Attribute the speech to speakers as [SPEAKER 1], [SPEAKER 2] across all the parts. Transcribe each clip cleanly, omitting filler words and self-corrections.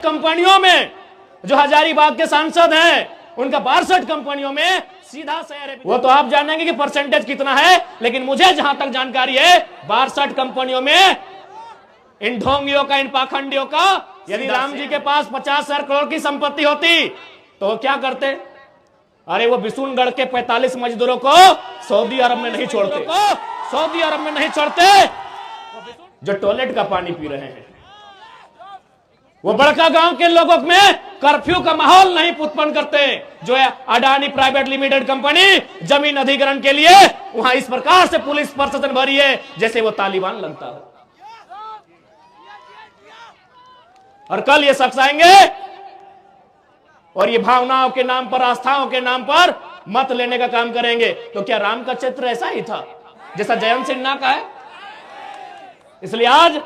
[SPEAKER 1] कंपनियों में जो हजारीबाग के सांसद हैं उनका 62 कंपनियों में सीधा शेयर है। वो तो आप जानेंगे कि परसेंटेज कितना है, लेकिन मुझे जहां तक जानकारी है 62 कंपनियों में इन ढोंगियों का, इन पाखंडियों का, यदि राम जी के पास 50,000 करोड़ की संपत्ति होती तो वो क्या करते? अरे वो बिशुनगढ़ के 45 मजदूरों को सऊदी अरब में नहीं छोड़ते, सऊदी अरब में नहीं छोड़ते जो टॉयलेट का पानी पी रहे हैं। वो बड़का गांव के लोगों में कर्फ्यू का माहौल नहीं उत्पन्न करते जो है अडानी प्राइवेट लिमिटेड कंपनी जमीन अधिग्रहण के लिए वहां इस प्रकार से पुलिस प्रशासन भरी है जैसे वो तालिबान लगता है। और कल ये शख्स आएंगे और ये भावनाओं के नाम पर, आस्थाओं के नाम पर मत लेने का काम करेंगे। तो क्या राम का चित्र ऐसा ही था जैसा जयंत सिन्हा का है? इसलिए आज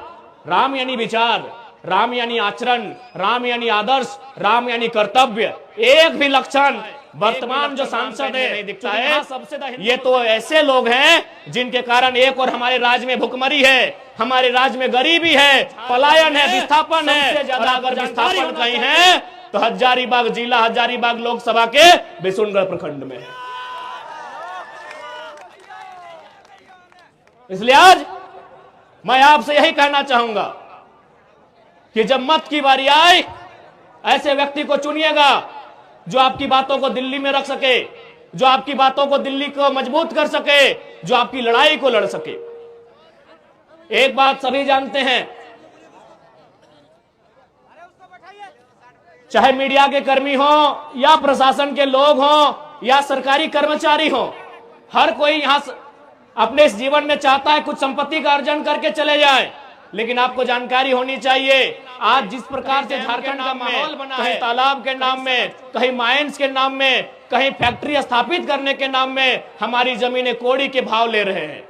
[SPEAKER 1] राम यानी विचार, राम यानी आचरण, राम यानी आदर्श, राम यानी कर्तव्य, एक भी लक्षण वर्तमान जो सांसद है नहीं दिखता है। ये तो ऐसे लोग हैं जिनके कारण एक और हमारे राज्य में भुखमरी है, हमारे राज्य में गरीबी है, पलायन है, विस्थापन है। ज्यादा अगर विस्थापन कहीं है तो हजारीबाग जिला, हजारीबाग लोकसभा के बिशुनगढ़ प्रखंड में है। इसलिए आज मैं आपसे यही कहना चाहूंगा कि जब मत की बारी आए ऐसे व्यक्ति को चुनिएगा जो आपकी बातों को दिल्ली में रख सके, जो आपकी बातों को दिल्ली को मजबूत कर सके, जो आपकी लड़ाई को लड़ सके। एक बात सभी जानते हैं, चाहे मीडिया के कर्मी हो या प्रशासन के लोग हो या सरकारी कर्मचारी हो, हर कोई यहां अपने इस जीवन में चाहता है कुछ संपत्ति का अर्जन करके चले जाए। लेकिन आपको जानकारी होनी चाहिए आज जिस प्रकार से झारखंड का माहौल बना है, कहीं तालाब के नाम में, कहीं माइंस के नाम में, कहीं फैक्ट्री स्थापित करने के नाम में हमारी जमीनें कोड़ी के भाव ले रहे हैं।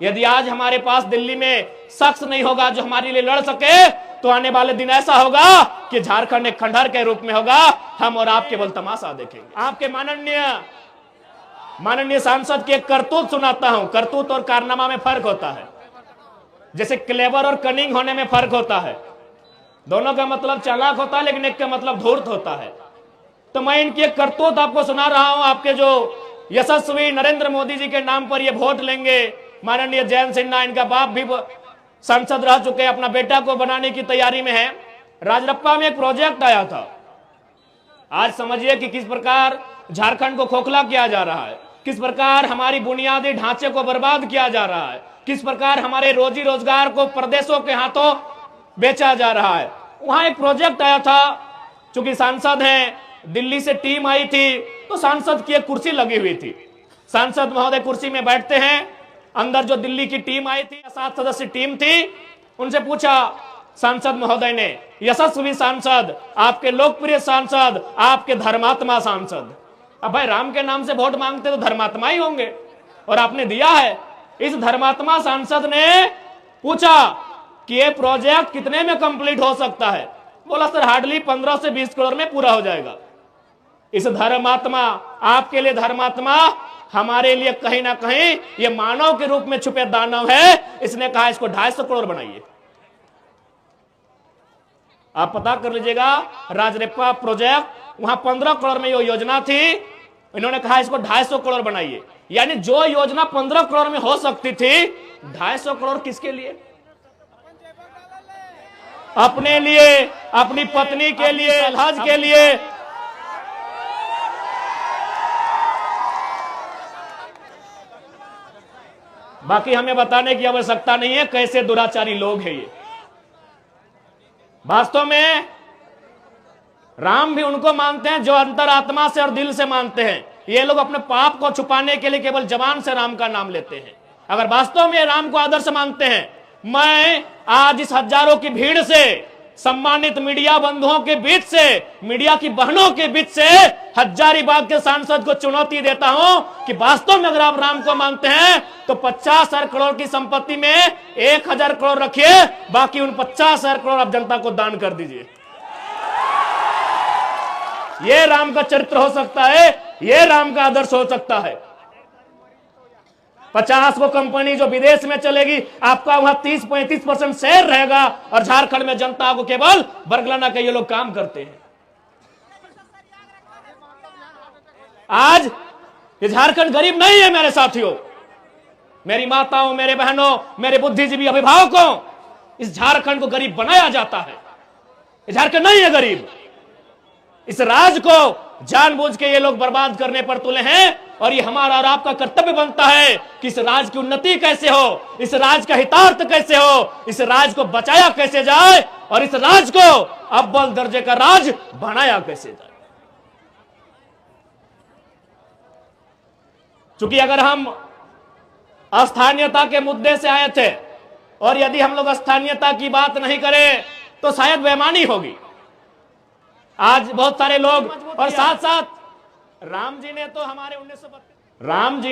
[SPEAKER 1] यदि आज हमारे पास दिल्ली में शख्स नहीं होगा जो हमारे लिए लड़ सके तो आने वाले दिन ऐसा होगा कि झारखंड एक खंडहर के रूप में होगा। हम और आप केवल तमाशा देखेंगे। आपके माननीय सांसद की एक करतूत सुनाता हूं। करतूत और कारनामा में फर्क होता है, जैसे क्लेवर और कनिंग होने में फर्क होता है। दोनों का मतलब चालाक होता है लेकिन एक का मतलब धूर्त होता है। तो मैं इनकी एक करतूत आपको सुना रहा हूं। आपके जो यशस्वी नरेंद्र मोदी जी के नाम पर ये वोट लेंगे, माननीय जयंत सिन्हा, इनका बाप भी सांसद रह चुके, अपना बेटा को बनाने की तैयारी में है। राजरप्पा में एक प्रोजेक्ट आया था। आज समझिए कि किस प्रकार झारखंड को खोखला किया जा रहा है, किस प्रकार हमारी बुनियादी ढांचे को बर्बाद किया जा रहा है, किस प्रकार हमारे रोजी रोजगार को प्रदेशों के हाथों बेचा जा रहा है। वहां एक प्रोजेक्ट आया था, चूंकि सांसद हैं, दिल्ली से टीम आई थी तो सांसद की एक कुर्सी लगी हुई थी। सांसद महोदय कुर्सी में बैठते हैं, अंदर जो दिल्ली की टीम आई थी, 7 सदस्य टीम थी, उनसे पूछा सांसद महोदय ने, यशस्वी सांसद, आपके लोकप्रिय सांसद, आपके धर्मात्मा सांसद, अब भाई राम के नाम से वोट मांगते तो धर्मात्मा ही होंगे और आपने दिया है। इस धर्मात्मा सांसद ने पूछा कि ये प्रोजेक्ट कितने में कंप्लीट हो सकता है? बोला सर हार्डली 15 से 20 करोड़ में पूरा हो जाएगा। इस धर्मात्मा, आपके लिए धर्मात्मा, हमारे लिए कहीं ना कहीं ये मानव के रूप में छुपे दानव है। इसने कहा इसको 250 करोड़ बनाइए। आप पता कर लीजिएगा, राजरप्पा प्रोजेक्ट वहां 15 करोड़ में ये योजना थी, इन्होंने कहा इसको 250 करोड़ बनाइए। यानी जो योजना 15 करोड़ में हो सकती थी, 250 करोड़ किसके लिए? अपने लिए, अपनी पत्नी के लिए, हज के लिए। बाकी हमें बताने की आवश्यकता नहीं है कैसे दुराचारी लोग हैं ये। वास्तव में राम भी उनको मानते हैं जो अंतरात्मा से और दिल से मानते हैं। ये लोग अपने पाप को छुपाने के लिए केवल जबान से राम का नाम लेते हैं। अगर वास्तव में राम को आदर्श मानते हैं, मैं आज इस हजारों की भीड़ से, सम्मानित मीडिया बंधुओं के बीच से, मीडिया की बहनों के बीच से हजारीबाग के सांसद को चुनौती देता हूं कि वास्तव में अगर आप राम को मानते हैं तो 50,000 करोड़ की संपत्ति में 1,000 करोड़ रखिए, बाकी उन 50,000 करोड़ आप जनता को दान कर दीजिए। ये राम का चरित्र हो सकता है, ये राम का आदर्श हो सकता है। 50 को कंपनी जो विदेश में चलेगी, आपका वहां 30-35% शेयर रहेगा, और झारखंड में जनता को केवल बरगलाना के ये लोग काम करते हैं। आज ये झारखंड गरीब नहीं है मेरे साथियों, मेरी माताओं, मेरे बहनों, मेरे बुद्धिजीवी अभिभावकों, इस झारखंड को गरीब बनाया जाता है। ये झारखंड नहीं है गरीब। इस राज्य को जानबूझ के ये लोग बर्बाद करने पर तुले हैं, और ये हमारा और आपका कर्तव्य बनता है कि इस राज्य की उन्नति कैसे हो, इस राज्य का हितार्थ कैसे हो, इस राज्य को बचाया कैसे जाए, और इस राज्य को अव्वल दर्जे का राज्य बनाया कैसे जाए। चूंकि अगर हम स्थानीयता के मुद्दे से आए थे, और यदि हम लोग स्थानीयता की बात नहीं करें तो शायद बेईमानी होगी। आज बहुत सारे लोग, और साथ साथ राम जी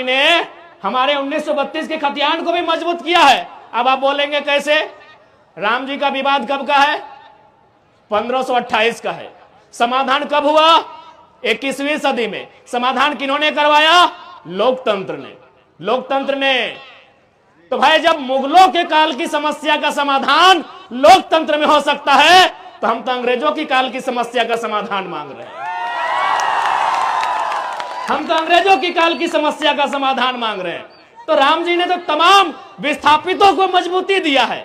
[SPEAKER 1] ने हमारे 1932 के खतियान को भी मजबूत किया है। अब आप बोलेंगे कैसे? राम जी का विवाद कब का है? 1528 का है। समाधान कब हुआ? 21वीं सदी में। समाधान किन्होंने करवाया? लोकतंत्र ने। लोकतंत्र ने। तो भाई जब मुगलों के काल की समस्या का समाधान लोकतंत्र में हो सकता है, तो हम तो अंग्रेजों की काल की समस्या का समाधान मांग रहे हैं। हम तो अंग्रेजों की काल की समस्या का समाधान मांग रहे हैं। तो राम जी ने तो तमाम विस्थापितों को मजबूती दिया है।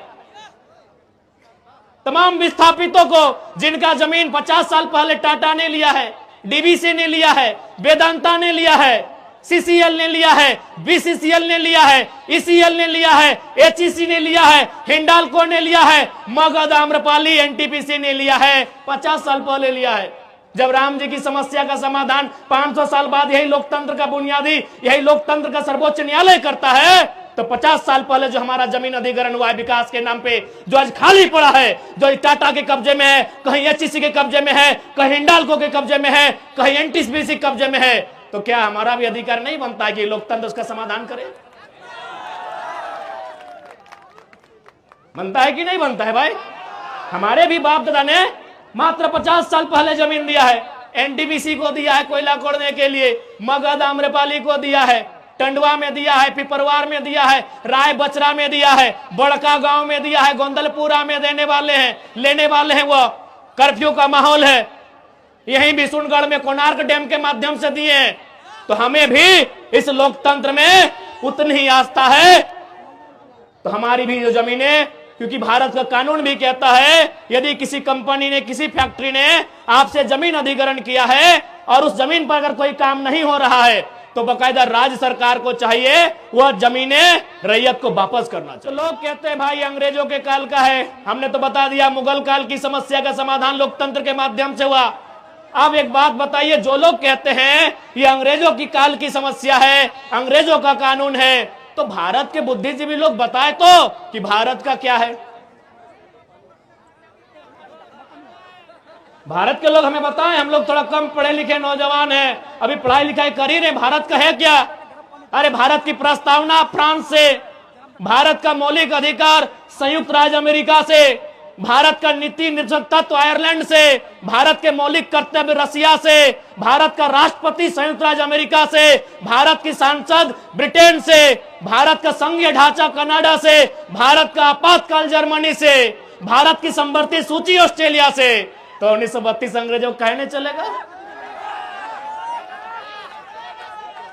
[SPEAKER 1] तमाम विस्थापितों को, जिनका जमीन 50 साल पहले टाटा ने लिया है, डीवीसी ने लिया है, वेदांता ने लिया है, सीसीएल ने लिया है, बीसीसीएल ने लिया है, ईसीएल ने लिया है, एचईसी ने लिया है, हिंडाल्को ने लिया है, मगध, आम्रपाली, एनटीपीसी ने लिया है, 50 साल पहले लिया है। जब राम जी की समस्या का समाधान 500 साल बाद यही लोकतंत्र का बुनियादी, यही लोकतंत्र का सर्वोच्च न्यायालय करता है, तो 50 साल पहले जो हमारा जमीन अधिग्रहण हुआ है विकास के नाम पे, जो आज खाली पड़ा है, जो टाटा के कब्जे में है, कहीं एचईसी के कब्जे में है, कहीं हिंडाल्को के कब्जे में है, कहीं एनटीपीसी के कब्जे में है, तो क्या हमारा भी अधिकार नहीं बनता है कि लोकतंत्र उसका समाधान करे? बनता है कि नहीं बनता है भाई? हमारे भी बाप दादा ने मात्र 50 साल पहले जमीन दिया है। एनटीपीसी को दिया है कोयला खोदने के लिए, मगध, आम्रपाली को दिया है, टंडवा में दिया है, पिपरवार में दिया है, राय बचरा में दिया है, बड़का गांव में दिया है, गोंदलपुरा में देने वाले हैं, लेने वाले हैं। वो कर्फ्यू का माहौल है। यहीं बिशुनगढ़ में कोणार्क डैम के माध्यम से दिए हैं। तो हमें भी इस लोकतंत्र में उतनी ही आस्था है। तो हमारी भी जो जमीनें, क्योंकि भारत का कानून भी कहता है, यदि किसी कंपनी ने, किसी फैक्ट्री ने आपसे जमीन अधिग्रहण किया है और उस जमीन पर अगर कोई काम नहीं हो रहा है, तो बकायदा राज्य सरकार को चाहिए वह जमीनें रैयत को वापस करना चाहिए। तो लोग कहते हैं भाई अंग्रेजों के काल का है। हमने तो बता दिया मुगल काल की समस्या का समाधान लोकतंत्र के माध्यम से हुआ। अब एक बात बताइए, जो लोग कहते हैं ये अंग्रेजों की काल की समस्या है, अंग्रेजों का कानून है, तो भारत के बुद्धिजीवी लोग बताए तो कि भारत का क्या है। भारत के लोग हमें बताएं। हम लोग थोड़ा कम पढ़े लिखे नौजवान हैं, अभी पढ़ाई लिखाई कर ही रहे। भारत का है क्या? अरे भारत की प्रस्तावना फ्रांस से, भारत का मौलिक अधिकार संयुक्त राज्य अमेरिका से, भारत का नीति निर्देशक तत्व आयरलैंड से, भारत के मौलिक कर्तव्य रसिया से, भारत का राष्ट्रपति संयुक्त राज्य अमेरिका से, भारत की सांसद ब्रिटेन से, भारत का संघीय ढांचा कनाडा से, भारत का आपातकाल जर्मनी से, भारत की संवर्ती सूची ऑस्ट्रेलिया से। तो 1932 अंग्रेजों को कहने चलेगा?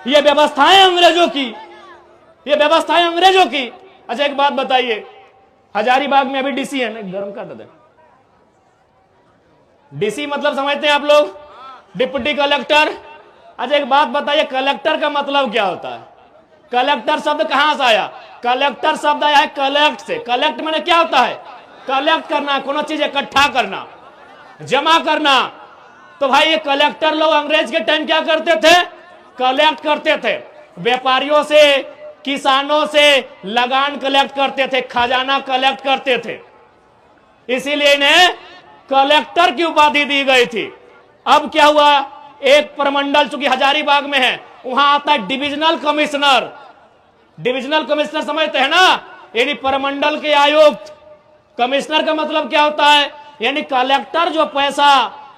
[SPEAKER 1] ये व्यवस्थाएं अंग्रेजों की, ये व्यवस्थाएं अंग्रेजों की। अच्छा एक बात बताइए, हजारीबाग में अभी डीसी है ना, गर्म कर दे। डीसी मतलब समझते हैं आप लोग? Deputy collector. अच्छा एक बात बताइए, कलेक्टर का मतलब क्या होता है? कलेक्टर शब्द कहां से आया? कलेक्टर शब्द आया है कलेक्ट से। कलेक्ट माने क्या होता है? कलेक्ट करना, कोनो चीज इकट्ठा करना, जमा करना। तो भाई ये कलेक्टर लोग अंग्रेज के टाइम क्या करते थे? कलेक्ट करते थे। व्यापारियों से, किसानों से लगान कलेक्ट करते थे, खजाना कलेक्ट करते थे। इसीलिए इन्हें कलेक्टर की उपाधि दी गई थी। अब क्या हुआ, एक प्रमंडल चूंकि हजारीबाग में है, वहां आता है डिविजनल कमिश्नर। डिविजनल कमिश्नर समझते हैं ना, यानी प्रमंडल के आयुक्त। कमिश्नर का मतलब क्या होता है? यानी कलेक्टर जो पैसा,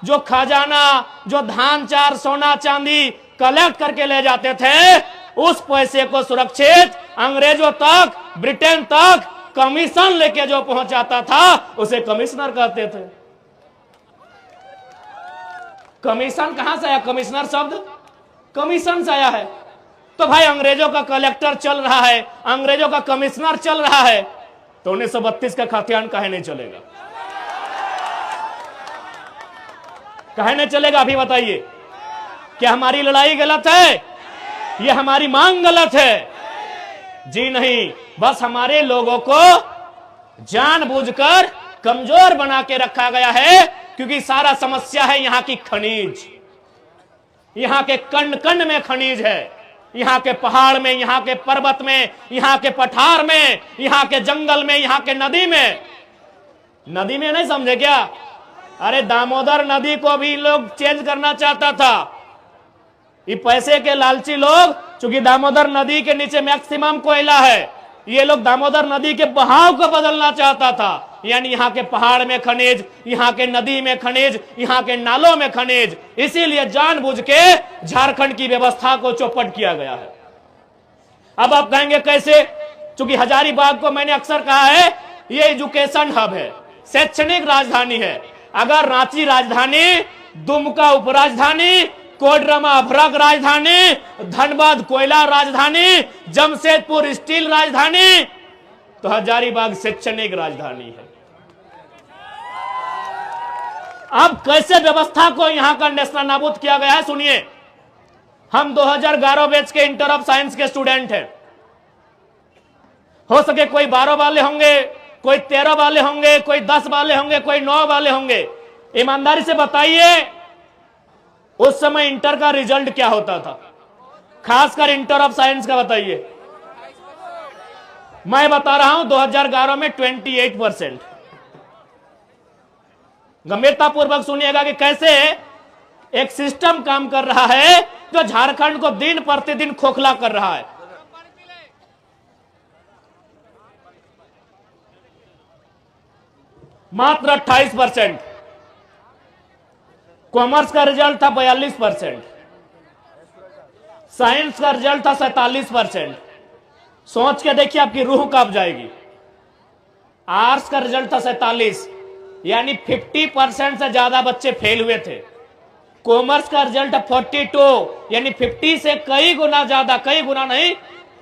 [SPEAKER 1] जो खजाना, जो धान चार सोना चांदी कलेक्ट करके ले जाते थे, उस पैसे को सुरक्षित अंग्रेजों तक, ब्रिटेन तक कमीशन लेके जो पहुंचाता था उसे कमिश्नर कहते थे। कमीशन कहां से आया? कमिश्नर शब्द कमीशन से आया है। तो भाई अंग्रेजों का कलेक्टर चल रहा है, अंग्रेजों का कमिश्नर चल रहा है, तो 1932 का खातियान काहे नहीं चलेगा? काहे नहीं चलेगा? अभी बताइए, क्या हमारी लड़ाई गलत है? ये हमारी मांग गलत है? जी नहीं, बस हमारे लोगों को जानबूझकर कमजोर बना के रखा गया है, क्योंकि सारा समस्या है यहां की खनिज। यहां के कंड कंड में खनिज है, यहां के पहाड़ में, यहां के पर्वत में, यहां के पठार में, यहां के जंगल में, यहां के नदी में। नदी में नहीं समझे क्या? अरे दामोदर नदी को भी लोग चेंज करना चाहता था। ये पैसे के लालची लोग, चूंकि दामोदर नदी के नीचे मैक्सिमम कोयला है, ये लोग दामोदर नदी के बहाव को बदलना चाहता था। यानी यहाँ के पहाड़ में खनिज, यहाँ के नदी में खनिज, यहाँ के नालों में खनिज। इसीलिए जानबूझ के झारखंड की व्यवस्था को चौपट किया गया है। अब आप कहेंगे कैसे? चूंकि हजारीबाग को मैंने अक्सर कहा है ये एजुकेशन हब है, शैक्षणिक राजधानी है। अगर रांची राजधानी, दुमका उपराजधानी, कोडरमा अभ्रक राजधानी, धनबाद कोयला राजधानी, जमशेदपुर स्टील राजधानी, तो हजारीबाग शैक्षणिक राजधानी है। अब कैसे व्यवस्था को यहां का नेशनल नाबूद किया गया है सुनिए। हम 2011 बैच के इंटर ऑफ साइंस के स्टूडेंट हैं। हो सके कोई 12 वाले होंगे, कोई 13 वाले होंगे, कोई 10 वाले होंगे, कोई 9 वाले होंगे। ईमानदारी से बताइए उस समय इंटर का रिजल्ट क्या होता था? खासकर इंटर ऑफ साइंस का बताइए। मैं बता रहा हूं 2011 में 28%। गंभीरता पूर्वक सुनिएगा कि कैसे एक सिस्टम काम कर रहा है जो झारखंड को दिन प्रतिदिन खोखला कर रहा है। मात्र 28%। कॉमर्स का रिजल्ट था 42%, साइंस का रिजल्ट था 47%। सोच के देखिए आपकी रूह कांप जाएगी। आर्ट्स का रिजल्ट था 47, यानी 50% से ज्यादा बच्चे फेल हुए थे। कॉमर्स का रिजल्ट 42, यानी 50 से कई गुना ज्यादा, कई गुना नहीं,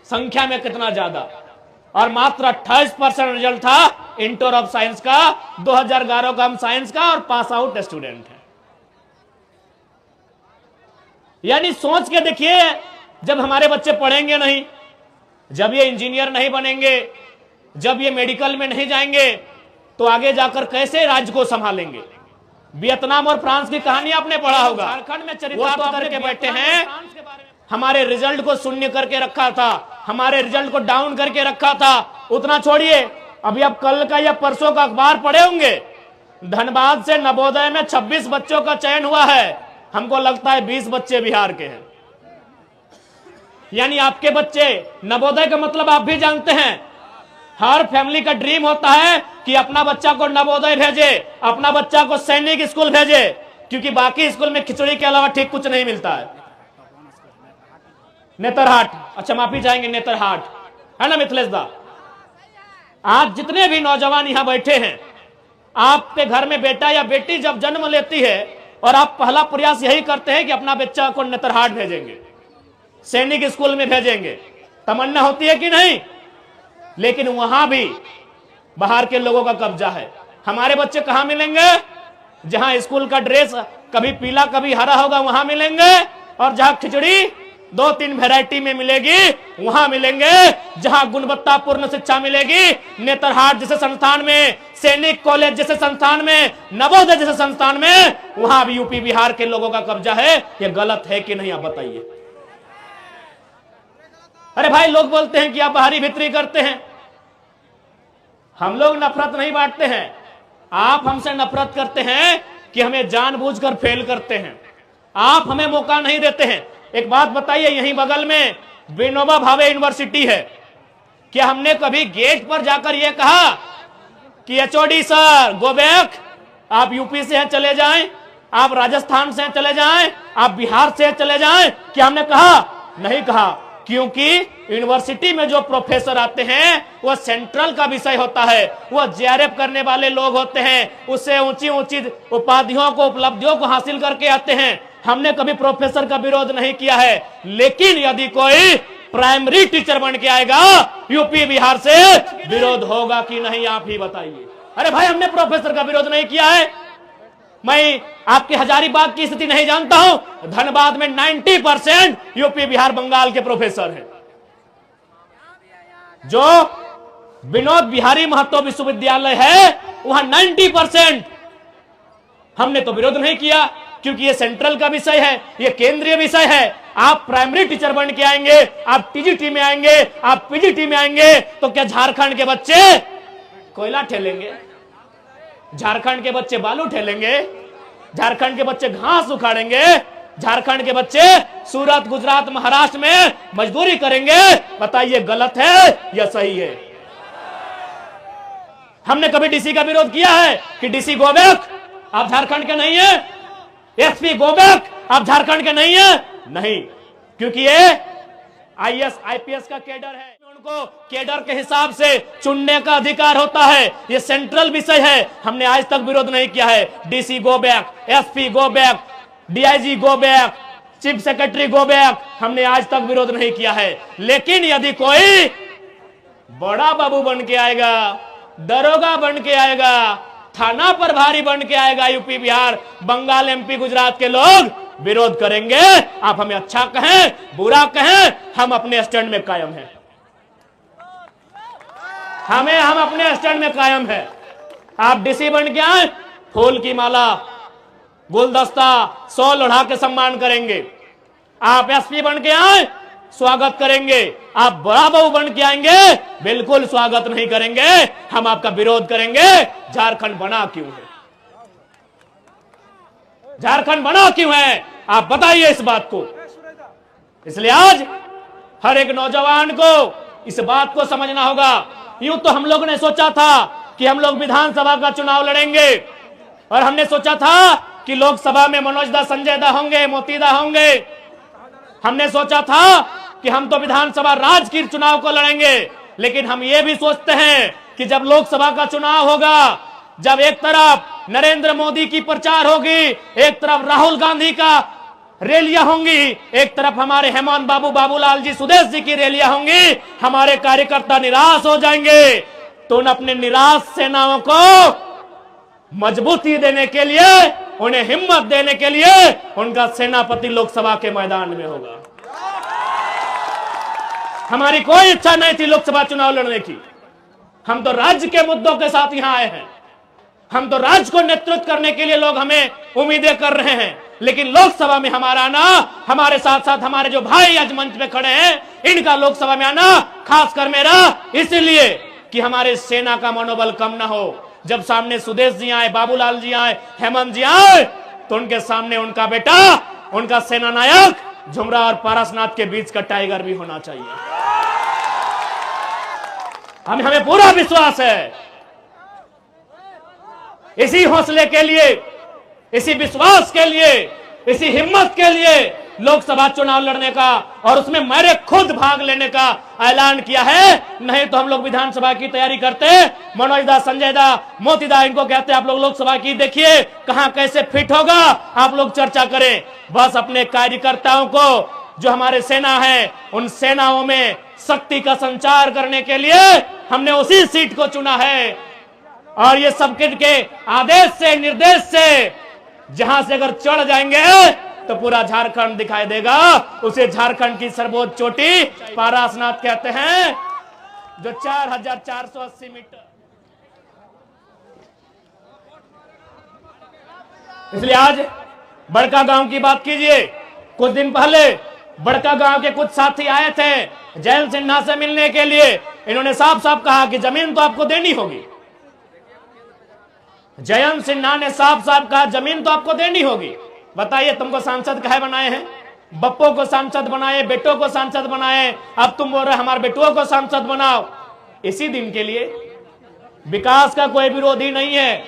[SPEAKER 1] संख्या में कितना ज्यादा। और मात्र 28% रिजल्ट था इंटर ऑफ साइंस का। 2011 का हम साइंस का और पास आउट स्टूडेंट हैं। यानी सोच के देखिए, जब हमारे बच्चे पढ़ेंगे नहीं, जब ये इंजीनियर नहीं बनेंगे, जब ये मेडिकल में नहीं जाएंगे, तो आगे जाकर कैसे राज्य को संभालेंगे? वियतनाम और फ्रांस की कहानी आपने पढ़ा होगा। झारखंड में चरितार्थ करके बैठे हैं, हमारे रिजल्ट को शून्य करके रखा था, हमारे रिजल्ट को डाउन करके रखा था। उतना छोड़िए, अभी आप कल का या परसों का अखबार पढ़े होंगे, धनबाद से नवोदय में 26 बच्चों का चयन हुआ है। हमको लगता है 20 बच्चे बिहार के हैं। यानी आपके बच्चे, नवोदय का मतलब आप भी जानते हैं, हर फैमिली का ड्रीम होता है कि अपना बच्चा को नवोदय भेजे, अपना बच्चा को सैनिक स्कूल भेजे, क्योंकि बाकी स्कूल में खिचड़ी के अलावा ठीक कुछ नहीं मिलता है। नेतरहाट, अच्छा माफी चाहेंगे, नेतरहाट है ना मिथिलेश दा। आज जितने भी नौजवान यहां बैठे हैं, आपके घर में बेटा या बेटी जब जन्म लेती है और आप पहला प्रयास यही करते हैं कि अपना बच्चा को नेतरहाट भेजेंगे, सैनिक स्कूल में भेजेंगे। तमन्ना होती है कि नहीं? लेकिन वहां भी बाहर के लोगों का कब्जा है। हमारे बच्चे कहां मिलेंगे? जहां स्कूल का ड्रेस कभी पीला कभी हरा होगा वहां मिलेंगे, और जहां खिचड़ी 2-3 वैरायटी में मिलेगी वहां मिलेंगे। जहां गुणवत्तापूर्ण शिक्षा मिलेगी, नेतरहाट जैसे संस्थान में, सैनिक कॉलेज जैसे संस्थान में, नवोदय जैसे संस्थान में, वहां भी यूपी बिहार के लोगों का कब्जा है। यह गलत है कि नहीं, आप बताइए। अरे भाई, लोग बोलते हैं कि आप बाहरी भीतरी करते हैं। हम लोग नफरत नहीं बांटते हैं, आप हमसे नफरत करते हैं कि हमें जानबूझकर फेल करते हैं, आप हमें मौका नहीं देते हैं। एक बात बताइए, यहीं बगल में विनोबा भावे यूनिवर्सिटी है, क्या हमने कभी गेट पर जाकर यह कहा कि एचओडी सर गो बैक, आप यूपी से हैं चले जाएं, आप राजस्थान से चले जाएं, आप बिहार से चले जाएं? क्या हमने कहा? नहीं कहा। क्योंकि यूनिवर्सिटी में जो प्रोफेसर आते हैं वह सेंट्रल का विषय होता है, वह जेआरएफ करने वाले लोग होते हैं, उससे ऊंची ऊंची उपाधियों को उपलब्धियों को हासिल करके आते हैं। हमने कभी प्रोफेसर का विरोध नहीं किया है, लेकिन यदि कोई प्राइमरी टीचर बन के आएगा यूपी बिहार से, विरोध होगा कि नहीं आप ही बताइए। अरे भाई हमने प्रोफेसर का विरोध नहीं किया है। मैं आपके हजारीबाग की स्थिति नहीं जानता हूं, धनबाद में 90% यूपी बिहार बंगाल के प्रोफेसर हैं। जो विनोद बिहारी महतो विश्वविद्यालय है वहां 90%। हमने तो विरोध नहीं किया क्योंकि ये सेंट्रल का विषय है, ये केंद्रीय विषय है। आप प्राइमरी टीचर बन के आएंगे, आप टीजीटी में आएंगे, आप पीजीटी में आएंगे, तो क्या झारखंड के बच्चे कोयला ठेलेंगे? झारखंड के बच्चे बालू ठेलेंगे? झारखंड के बच्चे घास उखाड़ेंगे? झारखंड के बच्चे सूरत, गुजरात, महाराष्ट्र में मजदूरी करेंगे? बताइए गलत है या सही है? हमने कभी डीसी का विरोध किया है कि डीसी गो बैक, आप झारखंड के नहीं है? एसपी गो बैक, आप झारखंड के नहीं है? नहीं, क्योंकि ये आईएएस आईपीएस का कैडर है, उनको कैडर के हिसाब से चुनने का अधिकार होता है। ये सेंट्रल विषय है, हमने आज तक विरोध नहीं किया है। DC go back, SP go back, DIG go back, chief secretary go back, हमने आज तक विरोध नहीं किया है। लेकिन यदि कोई बड़ा बाबू बन के आएगा, दरोगा बन के आएगा, थाना प्रभारी बन के आएगा, यूपी बिहार बंगाल एमपी गुजरात के लोग विरोध करेंगे। आप हमें अच्छा कहें बुरा कहें, हम अपने स्टैंड में कायम हैं। हम अपने स्टैंड में कायम है। आप डीसी बन के आए, फूल की माला, गुलदस्ता, 100 लोढ़ा के सम्मान करेंगे। आप एसपी बन के आए, स्वागत करेंगे। आप बड़ा बहू बन के आएंगे, बिल्कुल स्वागत नहीं करेंगे, हम आपका विरोध करेंगे। झारखंड बना क्यों है? झारखंड बना क्यों है? आप बताइए इस बात को। इसलिए आज हर एक नौजवान को इस बात को समझना होगा। यूं तो हम लोग ने सोचा था कि हम लोग विधानसभा का चुनाव लड़ेंगे, और हमने सोचा था कि लोकसभा में मनोज दा, संजय दा होंगे, मोती दा होंगे। हमने सोचा था कि हम तो विधानसभा राज्य की चुनाव को लड़ेंगे। लेकिन हम ये भी सोचते हैं कि जब लोकसभा का चुनाव होगा, जब एक तरफ नरेंद्र मोदी की प्रचार होगी, एक तरफ राहुल गांधी का रैलियां होंगी, एक तरफ हमारे हेमंत बाबू, बाबूलाल जी, सुदेश जी की रैलियां होंगी, हमारे कार्यकर्ता निराश हो जाएंगे। तो उन अपने निराश सेनाओं को मजबूती देने के लिए, उन्हें हिम्मत देने के लिए उनका सेनापति लोकसभा के मैदान में होगा। हमारी कोई इच्छा नहीं थी लोकसभा चुनाव लड़ने की। हम तो राज्य के मुद्दों के साथ यहां आए हैं। हम तो राज्य को नेतृत्व करने के लिए लोग हमें उम्मीदें कर रहे हैं। लेकिन लोकसभा में हमारा आना, हमारे साथ साथ हमारे जो भाई आज मंच पे खड़े हैं, इनका लोकसभा में आना, खासकर मेरा, इसलिए कि हमारे सेना का मनोबल कम ना हो। जब सामने सुदेश जी आए, बाबूलाल जी आए, हेमंत जी आए, तो उनके सामने उनका बेटा, उनका सेना नायक झुमरा और पारसनाथ के बीच का टाइगर भी होना चाहिए। हमें पूरा विश्वास है। इसी हौसले के लिए, इसी विश्वास के लिए, इसी हिम्मत के लिए लोकसभा चुनाव लड़ने का और उसमें मेरे खुद भाग लेने का ऐलान किया है। नहीं तो हम लोग विधानसभा की तैयारी करते, मनोज दा, संजय दा, मोती दा, इनको कहते आप लोग लोकसभा की देखिए कहां कैसे फिट होगा, आप लोग चर्चा करें। बस अपने कार्यकर्ताओं को, जो हमारे सेना है, उन सेनाओं में शक्ति का संचार करने के लिए हमने उसी सीट को चुना है। और ये सबके आदेश से, निर्देश से, जहां से अगर चढ़ जाएंगे तो पूरा झारखंड दिखाई देगा। उसे झारखंड की सर्वोच्च चोटी पारसनाथ कहते हैं, जो 4480 मीटर। इसलिए आज बड़का गांव की बात कीजिए। कुछ दिन पहले बड़का गांव के कुछ साथी आए थे जयंत सिन्हा से मिलने के लिए। इन्होंने साफ साफ कहा कि जमीन तो आपको देनी होगी। जयंत सिन्हा ने साफ साफ कहा जमीन तो आपको देनी होगी। बताइए तुमको सांसद काहे बनाए हैं? बप्पो को सांसद बनाए, बेटों को सांसद बनाए, अब तुम बोल रहे हमारे बेटुओं को सांसद बनाओ। इसी दिन के लिए विकास का कोई विरोधी नहीं है।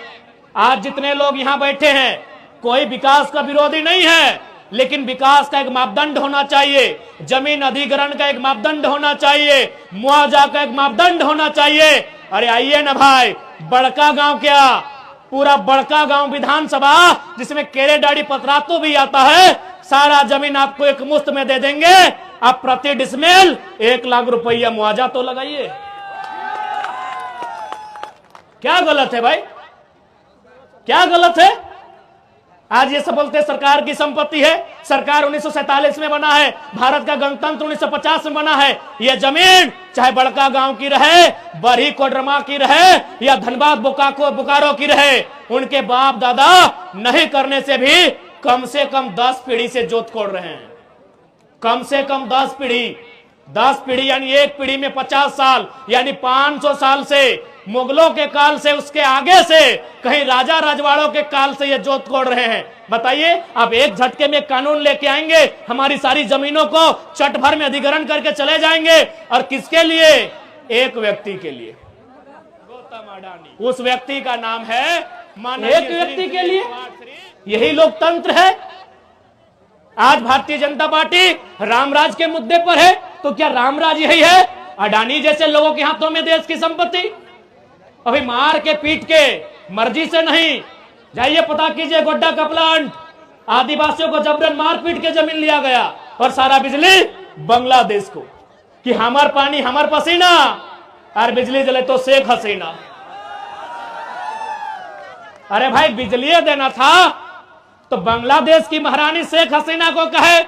[SPEAKER 1] आज जितने लोग यहां बैठे हैं, कोई विकास का विरोधी नहीं है। लेकिन विकास का एक मापदंड होना चाहिए, जमीन अधिग्रहण का एक मापदंड होना चाहिए, मुआवजा का एक मापदंड होना चाहिए। अरे आइए ना भाई, बड़का गांव क्या, पूरा बड़का गांव विधानसभा जिसमें केरेडाड़ी पतरातू भी आता है, सारा जमीन आपको एक मुश्त में दे देंगे। आप प्रति डिसमिल 1 लाख रुपया मुआवजा तो लगाइए। क्या गलत है भाई, क्या गलत है? आज ये सब बोलते सरकार की संपत्ति है, सरकार 1947 में बना है, भारत का गणतंत्र 1950 में बना है। यह जमीन चाहे बड़का गांव की रहे, बरही कोडरमा की रहे या धनबाद बोकारो की रहे, उनके बाप दादा नहीं करने से कम 10 पीढ़ी से जोत कोड़ रहे हैं। कम से कम 10 पीढ़ी यानी एक पीढ़ी में 50 साल यानी 500 साल से, मुगलों के काल से, उसके आगे से, कहीं राजा राजवाड़ों के काल से ये जोत कोड़ रहे हैं। बताइए, आप एक झटके में कानून लेके आएंगे, हमारी सारी जमीनों को चट भर में अधिग्रहण करके चले जाएंगे, और किसके लिए? एक व्यक्ति के लिए, गौतम अडानी। उस व्यक्ति का नाम है एक व्यक्ति के लिए। यही लोकतंत्र है। आज भारतीय जनता पार्टी रामराज के मुद्दे पर है, तो क्या रामराज यही है? अडानी जैसे लोगों के हाथों में देश की संपत्ति? अभी मार के पीट के, मर्जी से नहीं, जाइए पता कीजिए, गोड्डा का प्लांट आदिवासियों को जबरन मार पीट के जमीन लिया गया, और सारा बिजली बांग्लादेश को, कि हमार पानी हमार पसीना, और बिजली जले तो शेख हसीना। अरे भाई, बिजली देना था तो बांग्लादेश की महारानी शेख हसीना को कहे।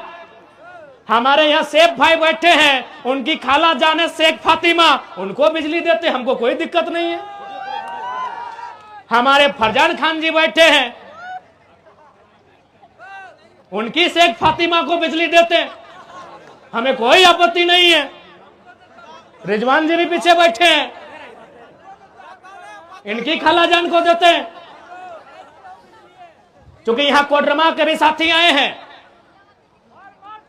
[SPEAKER 1] हमारे यहाँ शेख भाई बैठे हैं, उनकी खाला जाने शेख फातिमा, उनको बिजली देते, हमको कोई दिक्कत नहीं है। हमारे फरजान खान जी बैठे हैं, उनकी शेख फातिमा को बिजली देते, हमें कोई आपत्ति नहीं है। रिजवान जी भी पीछे बैठे हैं, इनकी खाला जान को देते हैं। क्योंकि यहां कोडरमा के भी साथी आए हैं।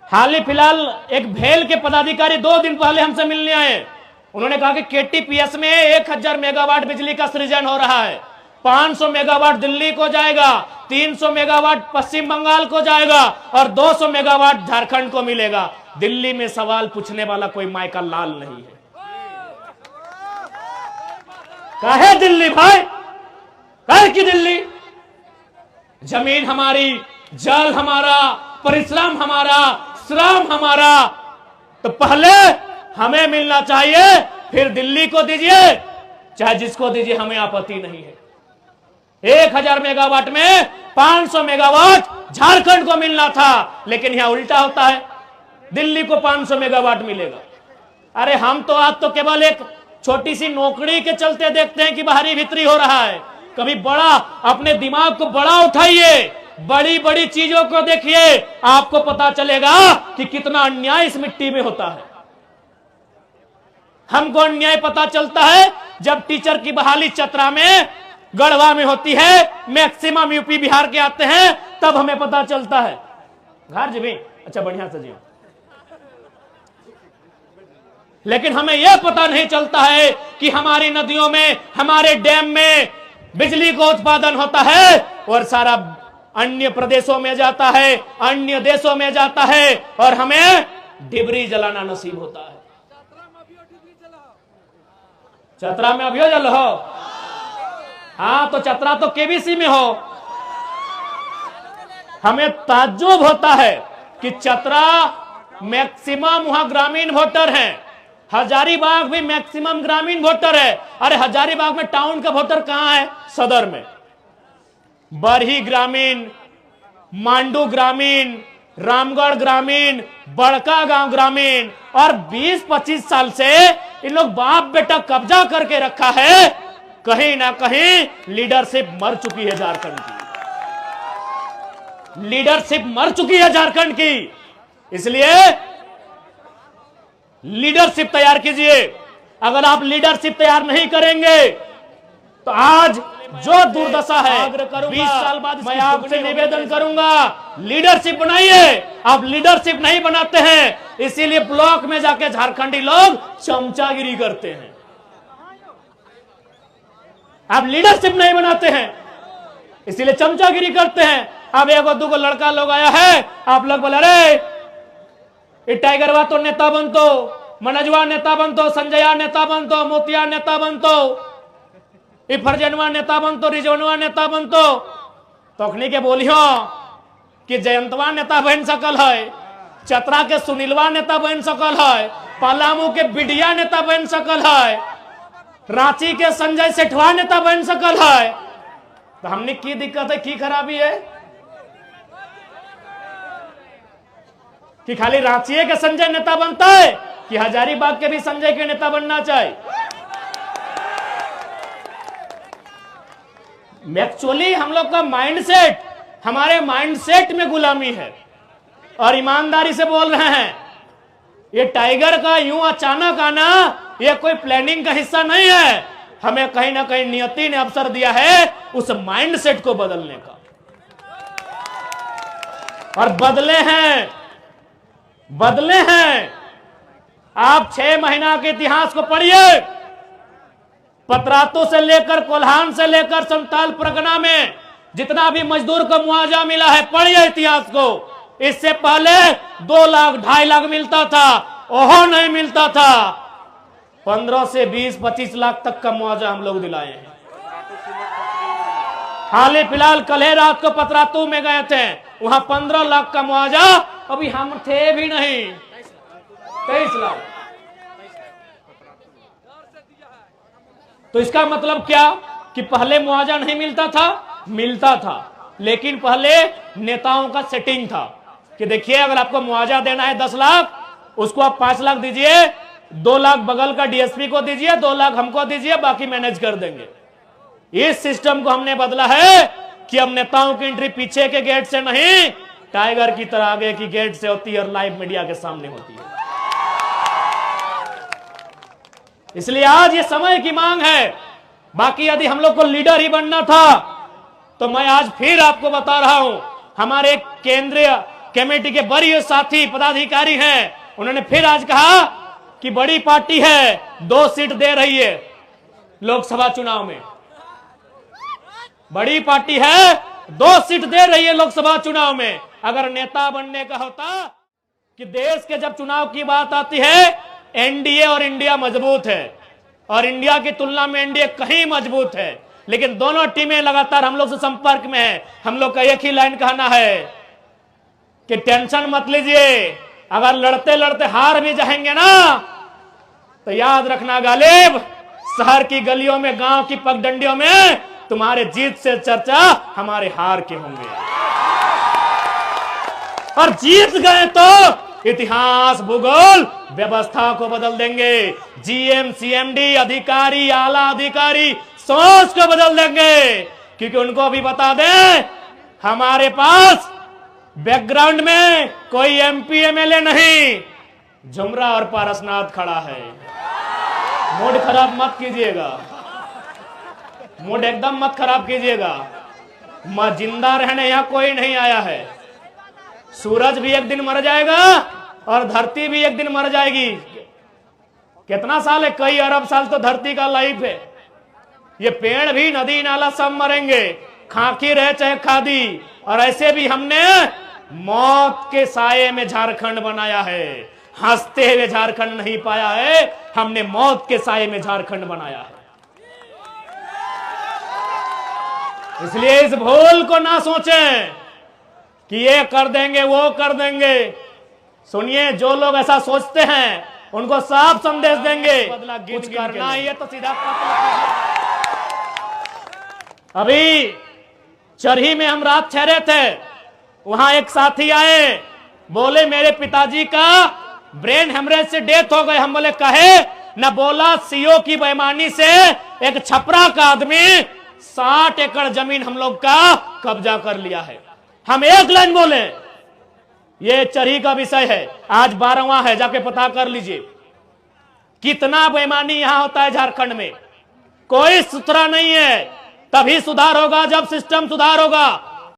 [SPEAKER 1] हाल ही फिलहाल एक भेल के पदाधिकारी 2 दिन पहले हमसे मिलने आए। उन्होंने कहा कि केटीपीएस में 1000 मेगावाट बिजली का सृजन हो रहा है, 500 मेगावाट दिल्ली को जाएगा, 300 मेगावाट पश्चिम बंगाल को जाएगा, और 200 मेगावाट झारखंड को मिलेगा। दिल्ली में सवाल पूछने वाला कोई माय का लाल नहीं है। काहे दिल्ली भाई, काहे की दिल्ली? जमीन हमारी, जल हमारा, परिश्रम हमारा, श्रम हमारा, तो पहले हमें मिलना चाहिए, फिर दिल्ली को दीजिए, चाहे जिसको दीजिए, हमें आपत्ति नहीं है। 1000 मेगावाट में 500 मेगावाट झारखंड को मिलना था, लेकिन यहां उल्टा होता है, दिल्ली को 500 मेगावाट मिलेगा। अरे हम तो आज तो केवल एक छोटी सी नौकरी के चलते देखते हैं कि बाहरी भीतरी हो रहा है। कभी बड़ा, अपने दिमाग को बड़ा उठाइए, बड़ी बड़ी चीजों को देखिए, आपको पता चलेगा कि कितना अन्याय इस मिट्टी में होता है। हमको अन्याय पता चलता है जब टीचर की बहाली चतरा में, गढ़वा में होती है, मैक्सिमम यूपी बिहार के आते हैं, तब हमें पता चलता है। घर जी भी अच्छा, बढ़िया से जी। लेकिन हमें यह पता नहीं चलता है कि हमारी नदियों में, हमारे डैम में बिजली का उत्पादन होता है, और सारा अन्य प्रदेशों में जाता है, अन्य देशों में जाता है, और हमें डिबरी जलाना नसीब होता है। चतरा में अभियो जल हो? हाँ, तो चतरा तो केबीसी में हो। हमें ताज्जुब होता है कि चतरा मैक्सिमम वहां ग्रामीण वोटर हैं, हजारीबाग भी मैक्सिमम ग्रामीण वोटर है। अरे हजारीबाग में टाउन का वोटर कहां है? सदर में। बरही ग्रामीण, मांडू ग्रामीण, रामगढ़ ग्रामीण, बड़का गांव ग्रामीण, और 20-25 साल से इन लोग बाप बेटा कब्जा करके रखा है। कहीं ना कहीं लीडरशिप मर चुकी है झारखंड की, लीडरशिप मर चुकी है झारखंड की। इसलिए लीडरशिप तैयार कीजिए। अगर आप लीडरशिप तैयार नहीं करेंगे तो आज जो दुर्दशा है, 20 साल बाद मैं आपसे निवेदन करूंगा, लीडरशिप बनाइए। आप लीडरशिप नहीं बनाते हैं, इसीलिए ब्लॉक में जाके झारखंडी लोग चमचागिरी करते हैं। आप लीडरशिप नहीं बनाते हैं, इसीलिए चमचागिरी करते हैं। अब एगो दूगो लड़का लोग आया है, आप लोग बोले अरे ये टाइगरवा तो नेता बनतो, मनजवा नेता बनतो, संजया नेता बनतो, मोतिया नेता बनतो, ये फरजनवा नेता बनतो, रिजवनवा नेता बनतो। तखनी के बोलियो कि जयंतवा नेता बन सकल है, चतरा के सुनीलवा नेता बन सकल है, पलामू के बिडिया नेता बन सकल है, रांची के संजय सेठवा नेता बन सकल है। तो हमने की दिक्कत है, की खराबी है कि खाली रांची के संजय नेता बनता है कि हजारीबाग के भी संजय के नेता बनना चाहिए? एक्चुअली हम लोग का माइंडसेट, हमारे माइंडसेट में गुलामी है। और ईमानदारी से बोल रहे हैं, ये टाइगर का यूं अचानक आना ये कोई प्लानिंग का हिस्सा नहीं है। हमें कहीं ना कहीं नियति ने अवसर दिया है उस माइंडसेट को बदलने का, और बदले हैं। आप 6 महीना के इतिहास को पढ़िए, पतरातू से लेकर कोल्हान से लेकर संताल परगना में जितना भी मजदूर को मुआवजा मिला है, पढ़िए इतिहास को। इससे पहले 2 लाख 2.5 लाख मिलता था, ओहो नहीं मिलता था। 15 से 20-25 लाख तक का मुआवजा हम लोग दिलाए हैं। हाल ही फिलहाल कल ही रात को पतरातू में गए थे, वहां 15 लाख का मुआवजा, अभी हम थे भी नहीं, 23 लाख। तो इसका मतलब क्या कि पहले मुआवजा नहीं मिलता था? मिलता था, लेकिन पहले नेताओं का सेटिंग था कि देखिए अगर आपको मुआवजा देना है 10 लाख, उसको आप 5 लाख दीजिए, 2 लाख बगल का डीएसपी को दीजिए, 2 लाख हमको दीजिए, बाकी मैनेज कर देंगे। इस सिस्टम को हमने बदला है कि अब नेताओं की एंट्री पीछे के गेट से नहीं, टाइगर की तरह आगे की गेट से होती है और लाइव मीडिया के सामने होती है। इसलिए आज ये समय की मांग है। बाकी यदि हम लोग को लीडर ही बनना था तो मैं आज फिर आपको बता रहा हूं, हमारे केंद्रीय कमेटी के वरीय साथी पदाधिकारी हैं, उन्होंने फिर आज कहा कि बड़ी पार्टी है, 2 सीट दे रही है लोकसभा चुनाव में। बड़ी पार्टी है, 2 सीट दे रही है लोकसभा चुनाव में। अगर नेता बनने का होता कि देश के जब चुनाव की बात आती है, एनडीए और इंडिया मजबूत है, और इंडिया की तुलना में एनडीए कहीं मजबूत है, लेकिन दोनों टीमें लगातार हम लोग से संपर्क में है। हम लोग का एक ही लाइन कहना है कि टेंशन मत लीजिए, अगर लड़ते लड़ते हार भी जाएंगे ना तो याद रखना गालिब, शहर की गलियों में, गांव की पगडंडियों में तुम्हारे जीत से चर्चा हमारे हार के होंगे, और जीत गए तो इतिहास, भूगोल, व्यवस्था को बदल देंगे। जीएम, सीएमडी, अधिकारी, आला अधिकारी सोच को बदल देंगे, क्योंकि उनको भी बता दें हमारे पास बैकग्राउंड में कोई एमपी एमएलए नहीं, झुमरा और पारसनाथ खड़ा है। मूड खराब मत कीजिएगा, मूड एकदम मत खराब कीजिएगा। जिंदा रहने यहां कोई नहीं आया है। सूरज भी एक दिन मर जाएगा और धरती भी एक दिन मर जाएगी। कितना साल है? कई अरब साल तो धरती का लाइफ है। ये पेड़ भी, नदी नाला सब मरेंगे, खाकी रहे चाहे खादी। और ऐसे भी हमने मौत के साये में झारखंड बनाया है, हंसते हुए झारखंड नहीं पाया है, हमने मौत के साये में झारखंड बनाया है। इसलिए इस भूल को ना सोचें कि ये कर देंगे वो कर देंगे। सुनिए, जो लोग ऐसा सोचते हैं उनको साफ संदेश देंगे, कुछ करना ही है तो सीधा अभी चरही में हम रात ठहरे थे, वहां एक साथी आए, बोले मेरे पिताजी का ब्रेन हेमरेज से डेथ हो गए। हम बोले कहे न, बोला सीओ की बेईमानी से एक छपरा का आदमी 60 एकड़ जमीन हम लोग का कब्जा कर लिया है। हम एक लाइन बोले, ये चरही का विषय है, आज 12वां है, जाके पता कर लीजिए कितना बेईमानी यहां होता है झारखंड में। कोई सुथरा नहीं है। तभी सुधार होगा जब सिस्टम सुधार होगा।